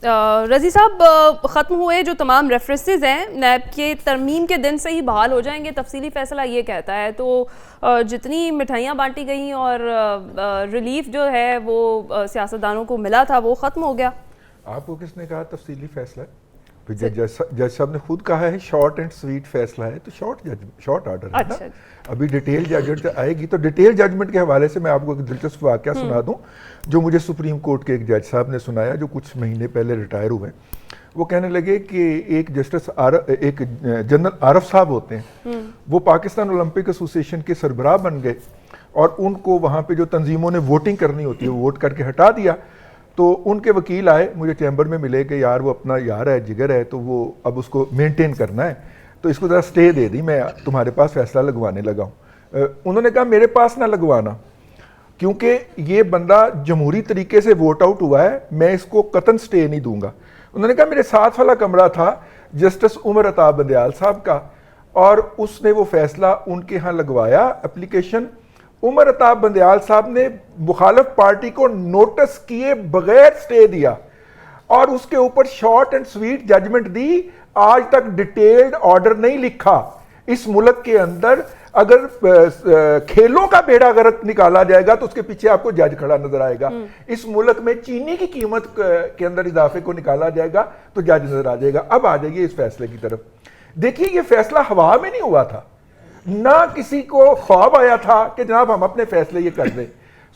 رضی صاحب، ختم ہوئے جو تمام ریفرنسز ہیں نیب کے، ترمیم کے دن سے ہی بحال ہو جائیں گے، تفصیلی فیصلہ یہ کہتا ہے. تو جتنی مٹھائیاں بانٹی گئیں اور ریلیف جو ہے وہ سیاستدانوں کو ملا تھا وہ ختم ہو گیا. آپ کو کس نے کہا تفصیلی فیصلہ ہے؟ جج صاحب نے خود کہا ہے شارٹ اینڈ سویٹ فیصلہ ہے، تو شارٹ آرڈر ہے نا. ابھی ڈیٹیل ججمنٹ آئے گی، تو ڈیٹیل ججمنٹ کے حوالے سے میں آپ کو ایک دلچسپ واقعہ سنا دوں جو مجھے سپریم کورٹ کے ایک جج صاحب نے سنایا جو کچھ مہینے پہلے ریٹائر ہوئے. وہ کہنے لگے کہ ایک ایک جنرل عارف صاحب ہوتے ہیں، وہ پاکستان اولمپک ایسوسی ایشن کے سربراہ بن گئے اور ان کو وہاں پہ جو تنظیموں نے ووٹنگ کرنی ہوتی ہے وہ ووٹ کر کے ہٹا دیا. تو ان کے وکیل آئے مجھے چیمبر میں ملے کہ یار وہ اپنا یار ہے، جگر ہے، تو وہ اب اس کو مینٹین کرنا ہے، تو اس کو ذرا سٹے دے دی، میں تمہارے پاس فیصلہ لگوانے لگا ہوں. انہوں نے کہا میرے پاس نہ لگوانا، کیونکہ یہ بندہ جمہوری طریقے سے ووٹ آؤٹ ہوا ہے، میں اس کو قطعاً سٹے نہیں دوں گا. انہوں نے کہا میرے ساتھ والا کمرہ تھا جسٹس عمر عطا بندیال صاحب کا، اور اس نے وہ فیصلہ ان کے ہاں لگوایا اپلیکیشن. عمر عطا بندیال صاحب نے مخالف پارٹی کو نوٹس کیے بغیر سٹے دیا اور اس کے اوپر شارٹ اینڈ سویٹ ججمنٹ دی. آج تک ڈیٹیلڈ آرڈر نہیں لکھا. اس ملک کے اندر اگر کھیلوں کا بیڑا غرق نکالا جائے گا تو اس کے پیچھے آپ کو جج کھڑا نظر آئے گا. اس ملک میں چینی کی قیمت کے اندر اضافے کو نکالا جائے گا تو جج نظر آ جائے گا. اب آ جائیے اس فیصلے کی طرف. دیکھیے یہ فیصلہ ہوا میں نہیں ہوا تھا، نہ کسی کو خواب آیا تھا کہ جناب ہم اپنے فیصلے یہ کر دیں.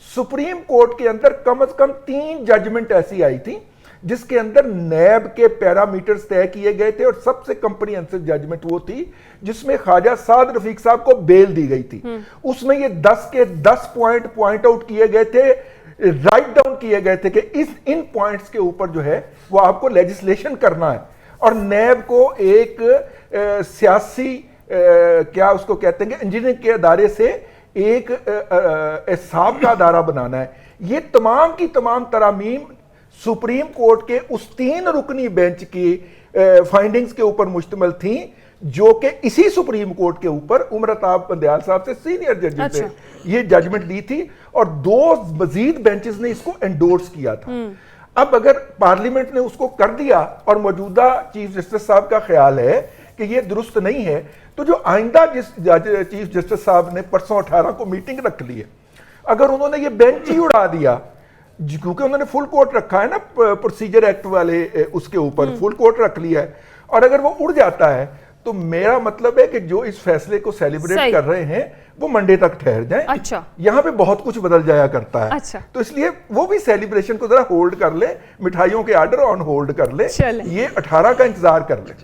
سپریم کورٹ کے اندر کم از کم 3 ججمنٹ ایسی آئی تھی جس کے اندر نیب کے پیرامیٹرز طے کیے گئے تھے، اور سب سے کمپریہنسو ججمنٹ وہ تھی جس میں خواجہ سعد رفیق صاحب کو بیل دی گئی تھی. اس میں یہ 10 کے 10 پوائنٹ آؤٹ کیے گئے تھے، رائٹ ڈاؤن کیے گئے تھے کہ ان پوائنٹس کے اوپر جو ہے وہ آپ کو لیجسلیشن کرنا ہے. اور نیب کو ایک سیاسی کیا اس کو کہتے ہیں کہ انجینئرنگ کے ادارے سے ایک احساب کا ادارہ بنانا ہے. یہ تمام کی تمام ترامیم سپریم کورٹ کے اس 3 رکنی بینچ کی فائنڈنگز کے اوپر مشتمل تھیں جو کہ اسی سپریم کورٹ کے اوپر عمر عطا بندیال صاحب سے سینئر جج تھے یہ ججمنٹ دی تھی، اور 2 مزید بینچز نے اس کو انڈورس کیا تھا. اب اگر پارلیمنٹ نے اس کو کر دیا اور موجودہ چیف جسٹس صاحب کا خیال ہے کہ یہ درست نہیں ہے، تو جو آئندہ چیف جسٹس صاحب نے پرسوں 18 کو میٹنگ رکھ لی ہے، اگر انہوں نے یہ بینچ ہی اڑا دیا، کیونکہ انہوں نے فل کورٹ رکھا ہے نا پروسیجر ایکٹ والے اس کے اوپر فل کورٹ رکھ لیا ہے، اور اگر وہ اڑ جاتا ہے تو میرا مطلب ہے کہ جو اس فیصلے کو سیلیبریٹ کر رہے ہیں وہ منڈے تک ٹھہر جائیں. یہاں پہ بہت کچھ بدل جایا کرتا ہے، تو اس لیے وہ بھی سیلیبریشن کو ذرا ہولڈ کر لے، مٹھائیوں کے آرڈر آن ہولڈ کر لے، یہ 18 کا انتظار کر لے.